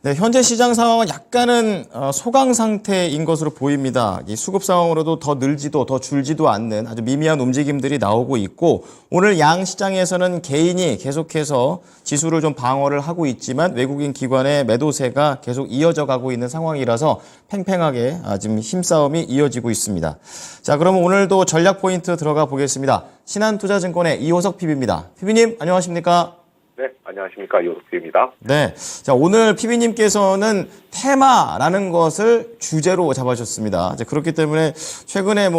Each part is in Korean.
네, 현재 시장 상황은 약간은 소강 상태인 것으로 보입니다. 이 수급 상황으로도 더 늘지도 더 줄지도 않는 아주 미미한 움직임들이 나오고 있고 오늘 양 시장에서는 개인이 계속해서 지수를 좀 방어를 하고 있지만 외국인 기관의 매도세가 계속 이어져 가고 있는 상황이라서 팽팽하게 지금 힘싸움이 이어지고 있습니다. 자, 그러면 오늘도 전략 포인트 들어가 보겠습니다. 신한투자증권의 이호석 PB입니다. PB님 안녕하십니까? 네, 안녕하십니까. 이호석입니다. 네. 자, 오늘 피비님께서는 테마라는 것을 주제로 잡아주셨습니다. 이제 그렇기 때문에 최근에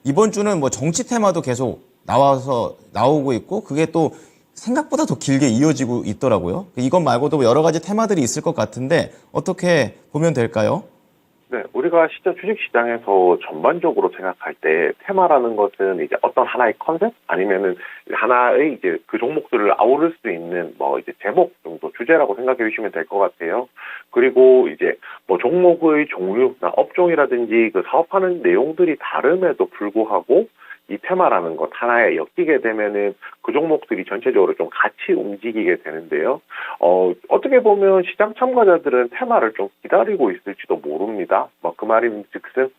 이번 주는 정치 테마도 계속 나오고 있고 그게 또 생각보다 더 길게 이어지고 있더라고요. 이것 말고도 여러 가지 테마들이 있을 것 같은데 어떻게 보면 될까요? 네, 우리가 주식시장에서 전반적으로 생각할 때 테마라는 것은 이제 어떤 하나의 컨셉 아니면은 하나의 이제 그 종목들을 아우를 수 있는 이제 제목 정도 주제라고 생각해 주시면 될 것 같아요. 그리고 이제 종목의 종류나 업종이라든지 그 사업하는 내용들이 다름에도 불구하고 이 테마라는 것 하나에 엮이게 되면은 그 종목들이 전체적으로 좀 같이 움직이게 되는데요. 어떻게 보면 시장 참가자들은 테마를 좀 기다리고 있을지도 모릅니다. 그 말인즉슨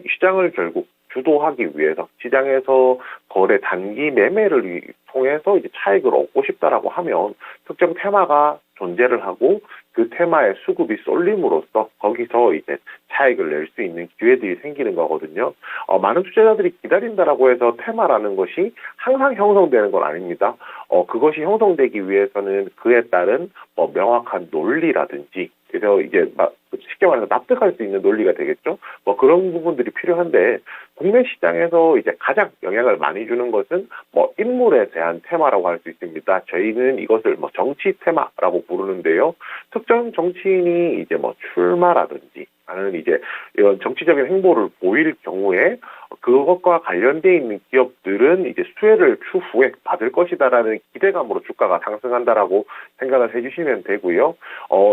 시장을 결국 주도하기 위해서 시장에서 거래 단기 매매를 통해서 이제 차익을 얻고 싶다라고 하면 특정 테마가 존재를 하고 그 테마의 수급이 쏠림으로써 거기서 이제 차익을 낼 수 있는 기회들이 생기는 거거든요. 많은 투자자들이 기다린다라고 해서 테마라는 것이 항상 형성되는 건 아닙니다. 그것이 형성되기 위해서는 그에 따른 명확한 논리라든지 그래서 이제 쉽게 말해서 납득할 수 있는 논리가 되겠죠. 그런 부분들이 필요한데 국내 시장에서 이제 가장 영향을 많이 주는 것은 인물에 대한 테마라고 할 수 있습니다. 저희는 이것을 정치 테마라고 부르는데요. 특정 정치인이 이제 출마라든지 아니면 이제 이런 정치적인 행보를 보일 경우에 그것과 관련돼 있는 기업들은 이제 수혜를 추후에 받을 것이다라는 기대감으로 주가가 상승한다라고 생각을 해주시면 되고요.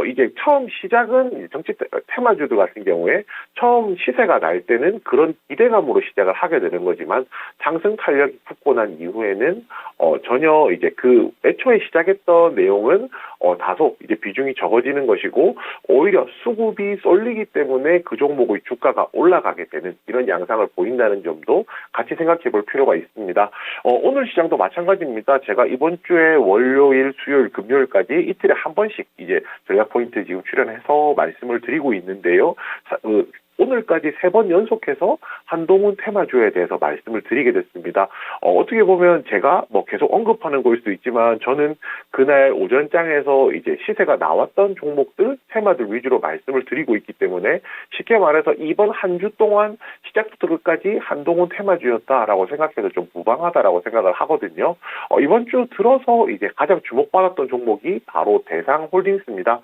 이제 처음 시작은 정치 테마주들 같은 경우에 처음 시세가 날 때는 그런 기대감으로 시작을 하게 되는 거지만 상승 탄력이 붙고 난 이후에는 전혀 이제 그 애초에 시작했던 내용은 다소 이제 비중이 적어지는 것이고 오히려 수급이 쏠리기 때문에 그 종목의 주가가 올라가게 되는 이런 양상을 보인다는 점도 같이 생각해 볼 필요가 있습니다. 오늘 시장도 마찬가지입니다. 제가 이번 주에 월요일, 수요일, 금요일까지 이틀에 한 번씩 이제 전략 포인트 지금 출연해서 말씀을 드리고 있는데요. 오늘까지 3번 연속해서 한동훈 테마주에 대해서 말씀을 드리게 됐습니다. 어떻게 보면 제가 계속 언급하는 걸 수도 있지만 저는 그날 오전장에서 이제 시세가 나왔던 종목들, 테마들 위주로 말씀을 드리고 있기 때문에 쉽게 말해서 이번 한 주 동안 시작부터 끝까지 한동훈 테마주였다라고 생각해서 좀 무방하다라고 생각을 하거든요. 이번 주 들어서 이제 가장 주목받았던 종목이 바로 대상홀딩스입니다.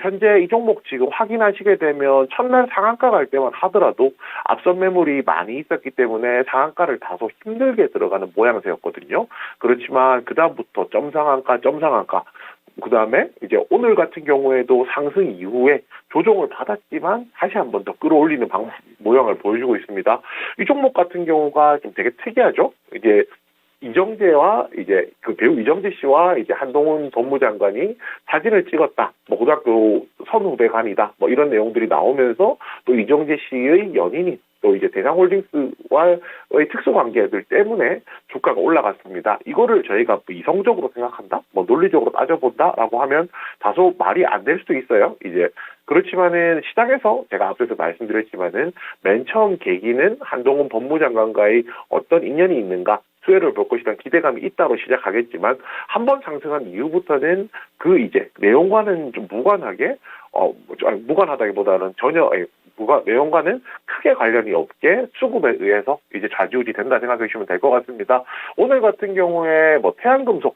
현재 이 종목 지금 확인하시게 되면 첫날 상한가 갈 때만 하더라도 앞선 매물이 많이 있었기 때문에 상한가를 다소 힘들게 들어가는 모양새였거든요. 그렇지만 그다음부터 점상한가 그 다음에 이제 오늘 같은 경우에도 상승 이후에 조정을 받았지만 다시 한 번 더 끌어올리는 모양을 보여주고 있습니다. 이 종목 같은 경우가 좀 되게 특이하죠. 이제 이정재와 이제 그 배우 이정재 씨와 이제 한동훈 법무장관이 사진을 찍었다. 고등학교 선후배간이다. 이런 내용들이 나오면서 또 이정재 씨의 연인이 또 이제 대상홀딩스와의 특수관계들 때문에 주가가 올라갔습니다. 이거를 저희가 이성적으로 생각한다? 논리적으로 따져본다라고 하면 다소 말이 안 될 수도 있어요. 이제 그렇지만은 시장에서 제가 앞에서 말씀드렸지만은 맨 처음 계기는 한동훈 법무장관과의 어떤 인연이 있는가 수혜를 볼 것이라는 기대감이 있다로 시작하겠지만 한 번 상승한 이후부터는 그 이제 내용과는 좀 무관하게 무관하다기보다는 전혀 내용과는 크게 관련이 없게 수급에 의해서 이제 좌지우지 된다 생각해 주시면 될 것 같습니다. 오늘 같은 경우에 태양금속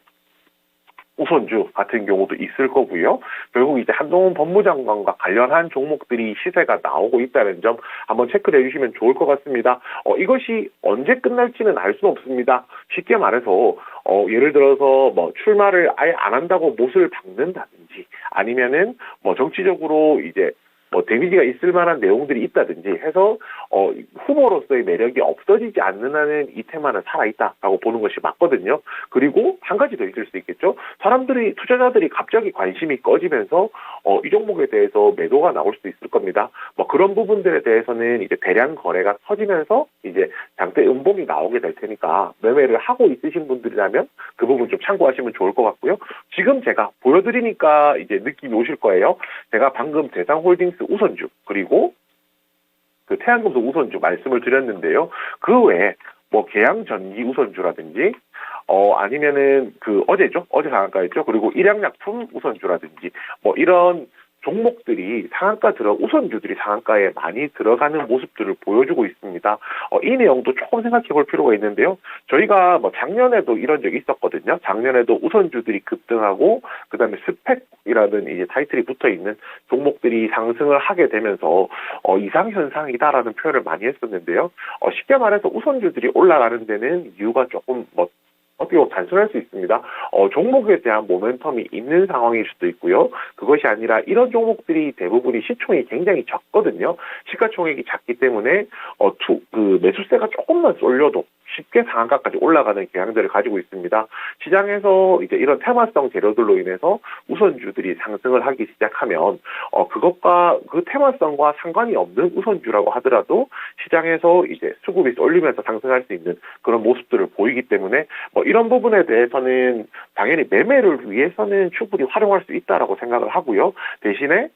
우선주 같은 경우도 있을 거고요. 결국 이제 한동훈 법무장관과 관련한 종목들이 시세가 나오고 있다는 점 한번 체크를 해주시면 좋을 것 같습니다. 이것이 언제 끝날지는 알 수는 없습니다. 쉽게 말해서 예를 들어서 출마를 아예 안 한다고 못을 박는다든지 아니면은 정치적으로 이제 데미지가 있을 만한 내용들이 있다든지 해서 후보로서의 매력이 없어지지 않는 한은 이 테마는 살아있다라고 보는 것이 맞거든요. 그리고 한 가지 더 있을 수 있겠죠. 투자자들이 갑자기 관심이 꺼지면서 이 종목에 대해서 매도가 나올 수도 있을 겁니다. 뭐 그런 부분들에 대해서는 이제 대량 거래가 터지면서 이제 장대 음봉이 나오게 될 테니까 매매를 하고 있으신 분들이라면 그 부분 좀 참고하시면 좋을 것 같고요. 지금 제가 보여드리니까 이제 느낌이 오실 거예요. 제가 방금 대상홀딩스 우선주 그리고 그 태양금속 우선주 말씀을 드렸는데요. 그 외에 뭐 계양전기 우선주라든지 아니면은 그 어제죠. 어제 상한가였죠. 그리고 일양약품 우선주라든지 뭐 이런 종목들이 우선주들이 상한가에 많이 들어가는 모습들을 보여주고 있습니다. 이 내용도 조금 생각해 볼 필요가 있는데요. 저희가 뭐 작년에도 이런 적이 있었거든요. 작년에도 우선주들이 급등하고, 그 다음에 스펙이라는 이제 타이틀이 붙어 있는 종목들이 상승을 하게 되면서, 이상현상이다라는 표현을 많이 했었는데요. 쉽게 말해서 우선주들이 올라가는 데는 이유가 조금 어떻게 보면 단순할 수 있습니다. 종목에 대한 모멘텀이 있는 상황일 수도 있고요. 그것이 아니라 이런 종목들이 대부분이 시총이 굉장히 적거든요. 시가총액이 작기 때문에 매수세가 조금만 쏠려도 쉽게 상한가까지 올라가는 경향들을 가지고 있습니다. 시장에서 이제 이런 테마성 재료들로 인해서 우선주들이 상승을 하기 시작하면 그것과 그 테마성과 상관이 없는 우선주라고 하더라도 시장에서 이제 수급이 쏠리면서 상승할 수 있는 그런 모습들을 보이기 때문에 이런 부분에 대해서는 당연히 매매를 위해서는 충분히 활용할 수 있다라고 생각을 하고요. 대신에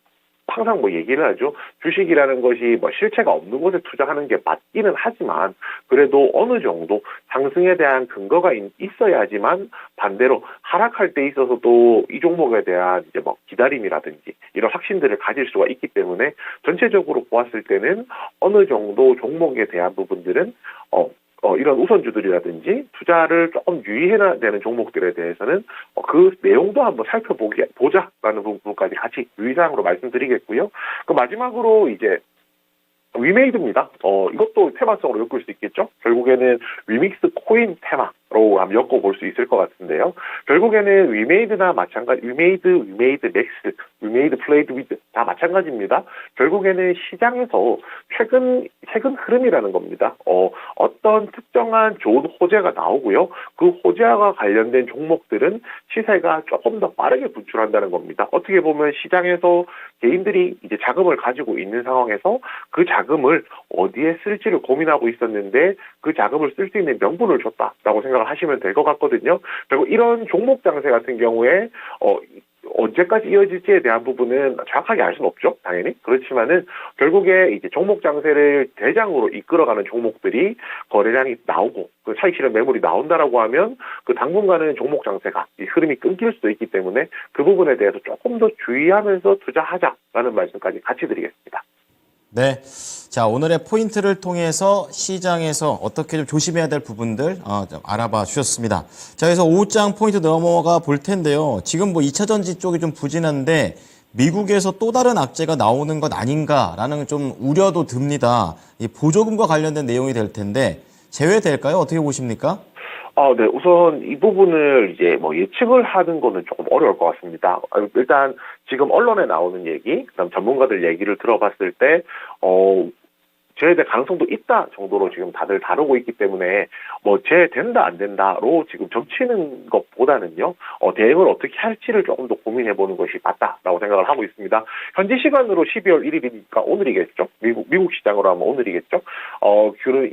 항상 얘기를 하죠. 주식이라는 것이 실체가 없는 곳에 투자하는 게 맞기는 하지만 그래도 어느 정도 상승에 대한 근거가 있어야지만 반대로 하락할 때 있어서도 이 종목에 대한 이제 기다림이라든지 이런 확신들을 가질 수가 있기 때문에 전체적으로 보았을 때는 어느 정도 종목에 대한 부분들은 이런 우선주들이라든지 투자를 조금 유의해야 되는 종목들에 대해서는 그 내용도 한번 살펴보자라는 부분까지 같이 유의사항으로 말씀드리겠고요. 그 마지막으로 이제 위메이드입니다. 이것도 테마성으로 엮을 수 있겠죠. 결국에는 위믹스 코인 테마로 한번 엮어볼 수 있을 것 같은데요. 결국에는 위메이드나 마찬가지, 위메이드 맥스, 위메이드 플레이드 위드 다 마찬가지입니다. 결국에는 시장에서 최근 흐름이라는 겁니다. 어떤 특정한 좋은 호재가 나오고요. 그 호재와 관련된 종목들은 시세가 조금 더 빠르게 분출한다는 겁니다. 어떻게 보면 시장에서 개인들이 이제 자금을 가지고 있는 상황에서 그 자금을 어디에 쓸지를 고민하고 있었는데 그 자금을 쓸 수 있는 명분을 줬다라고 생각을 하시면 될 것 같거든요. 그리고 이런 종목 장세 같은 경우에 언제까지 이어질지에 대한 부분은 정확하게 알 수는 없죠. 당연히. 그렇지만은 결국에 이제 종목 장세를 대장으로 이끌어가는 종목들이 거래량이 나오고 그 차익 실현 매물이 나온다라고 하면 그 당분간은 종목 장세가 이 흐름이 끊길 수도 있기 때문에 그 부분에 대해서 조금 더 주의하면서 투자하자라는 말씀까지 같이 드리겠습니다. 네. 자, 오늘의 포인트를 통해서 시장에서 어떻게 좀 조심해야 될 부분들 좀 알아봐 주셨습니다. 자, 그래서 5장 포인트 넘어가 볼 텐데요. 지금 2차 전지 쪽이 좀 부진한데 미국에서 또 다른 악재가 나오는 것 아닌가라는 좀 우려도 듭니다. 이 보조금과 관련된 내용이 될 텐데 제외될까요? 어떻게 보십니까? 네. 우선 이 부분을 이제 예측을 하는 거는 조금 어려울 것 같습니다. 일단 지금 언론에 나오는 얘기, 그다음 전문가들 얘기를 들어봤을 때, 제외될 가능성도 있다 정도로 지금 다들 다루고 있기 때문에 제외된다 안 된다로 지금 점치는 것보다는요 대응을 어떻게 할지를 조금 더 고민해보는 것이 맞다라고 생각을 하고 있습니다. 현지 시간으로 12월 1일이니까 오늘이겠죠. 미국 시장으로 하면 오늘이겠죠.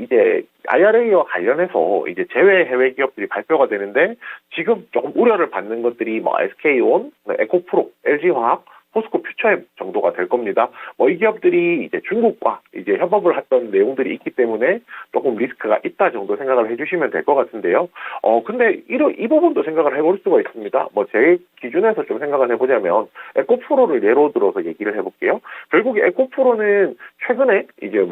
이제 IRA와 관련해서 이제 제외 해외 기업들이 발표가 되는데 지금 조금 우려를 받는 것들이 SK온, 에코프로, LG화학, 포스코 퓨처엠 정도가 될 겁니다. 이 기업들이 이제 중국과 이제 협업을 했던 내용들이 있기 때문에 조금 리스크가 있다 정도 생각을 해주시면 될 것 같은데요. 근데 이 부분도 생각을 해볼 수가 있습니다. 제 기준에서 좀 생각을 해보자면 에코프로를 예로 들어서 얘기를 해볼게요. 결국에 에코프로는 최근에 이제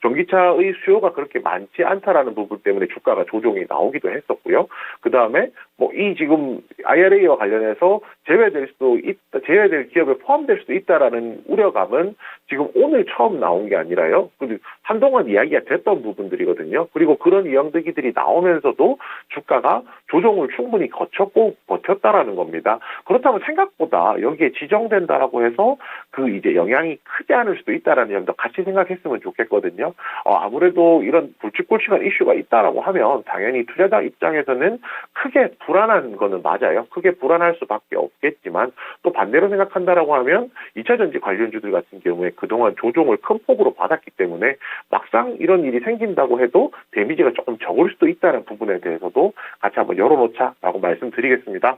전기차의 수요가 그렇게 많지 않다라는 부분 때문에 주가가 조정이 나오기도 했었고요. 그 다음에 이 지금 IRA와 관련해서 제외될 기업에 포함될 수도 있다라는 우려감은 지금 오늘 처음 나온 게 아니라요. 근데 한동안 이야기가 됐던 부분들이거든요. 그리고 그런 이야기들이 나오면서도 주가가 조정을 충분히 거쳤고 버텼다라는 겁니다. 그렇다면 생각보다 여기에 지정된다라고 해서 그 이제 영향이 크지 않을 수도 있다라는 점도 같이 생각했으면 좋겠거든요. 아무래도 이런 굵직굵직한 이슈가 있다라고 하면 당연히 투자자 입장에서는 크게 불안한 거는 맞아요. 크게 불안할 수밖에 없겠지만 또 반대로 생각한다라고 하면 2차전지 관련주들 같은 경우에 그동안 조정을 큰 폭으로 받았기 때문에 막상 이런 일이 생긴다고 해도 데미지가 조금 적을 수도 있다는 부분에 대해서도 같이 한번 열어놓자라고 말씀드리겠습니다.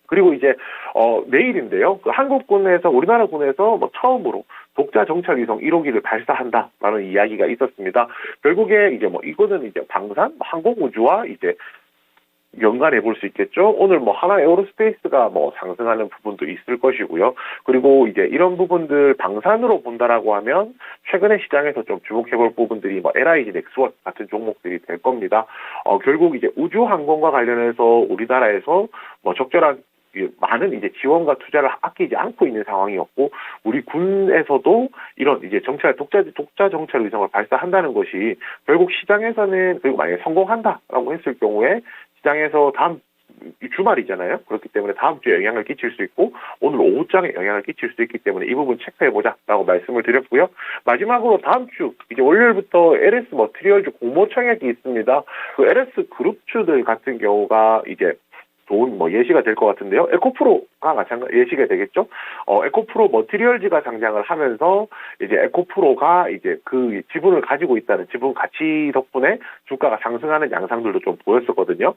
그리고 이제 내일인데요. 그 한국군에서 우리나라군에서 처음으로 독자 정찰 위성 1호기를 발사한다라는 이야기가 있었습니다. 결국에 이제 이거는 이제 방산, 항공우주와 이제 연관해 볼 수 있겠죠. 오늘 하나 에어로스페이스가 상승하는 부분도 있을 것이고요. 그리고 이제 이런 부분들 방산으로 본다라고 하면 최근에 시장에서 좀 주목해 볼 부분들이 LIG 넥스원 같은 종목들이 될 겁니다. 결국 이제 우주 항공과 관련해서 우리나라에서 적절한 많은 이제 지원과 투자를 아끼지 않고 있는 상황이었고, 우리 군에서도 이런 이제 독자 정찰 위성을 발사한다는 것이 결국 시장에서는, 그리고 만약에 성공한다라고 했을 경우에 시장에서 다음 주말이잖아요. 그렇기 때문에 다음 주에 영향을 끼칠 수 있고 오늘 오후장에 영향을 끼칠 수 있기 때문에 이 부분 체크해보자라고 말씀을 드렸고요. 마지막으로 다음 주 이제 월요일부터 LS 머티리얼즈 공모 청약이 있습니다. 그 LS 그룹주들 같은 경우가 이제 좋은 예시가 될 것 같은데요. 에코프로가 마찬가지 예시가 되겠죠. 에코프로 머티리얼즈가 상장을 하면서 이제 에코프로가 이제 그 지분을 가지고 있다는 지분 가치 덕분에 주가가 상승하는 양상들도 좀 보였었거든요.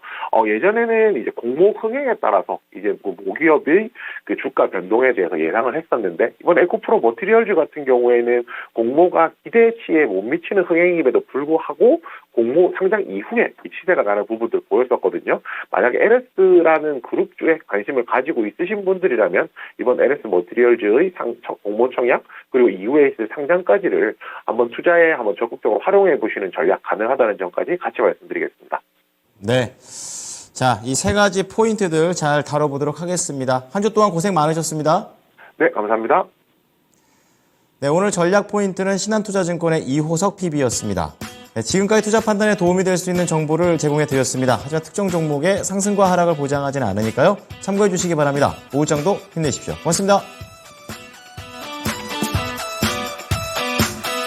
예전에는 이제 공모 흥행에 따라서 이제 모기업의 그 주가 변동에 대해서 예상을 했었는데, 이번 에코프로 머티리얼즈 같은 경우에는 공모가 기대치에 못 미치는 흥행임에도 불구하고 공모 상장 이후에 시세가 가는 부분들 보였었거든요. 만약에 LS라는 그룹주에 관심을 가지고 있으신 분들이라면 이번 LS 머티리얼즈의 공모 청약 그리고 이후에 있을 상장까지를 한번 투자에 한번 적극적으로 활용해 보시는 전략 가능하다는 점까지 같이 말씀드리겠습니다. 네. 자, 이 세 가지 포인트들 잘 다뤄보도록 하겠습니다. 한 주 동안 고생 많으셨습니다. 네, 감사합니다. 네, 오늘 전략 포인트는 신한투자증권의 이호석 PB였습니다. 네, 지금까지 투자 판단에 도움이 될 수 있는 정보를 제공해 드렸습니다. 하지만 특정 종목의 상승과 하락을 보장하지는 않으니까요. 참고해 주시기 바랍니다. 오후장도 힘내십시오. 고맙습니다.